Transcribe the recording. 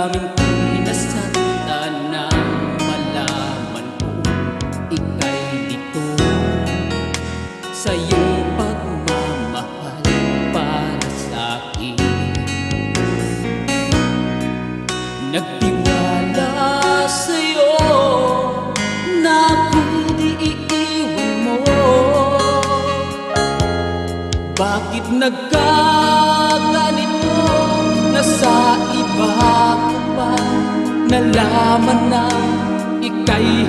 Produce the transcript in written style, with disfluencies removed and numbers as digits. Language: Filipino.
damdamin ko'y nasaktan na malaman ko ika'y dito sa iyong pagmamahal para sa'kin. Nagtiwala sa'yo na ako'y di iiwan mo. Bakit nagkaganito na sa iba ko pa nalaman na ika'y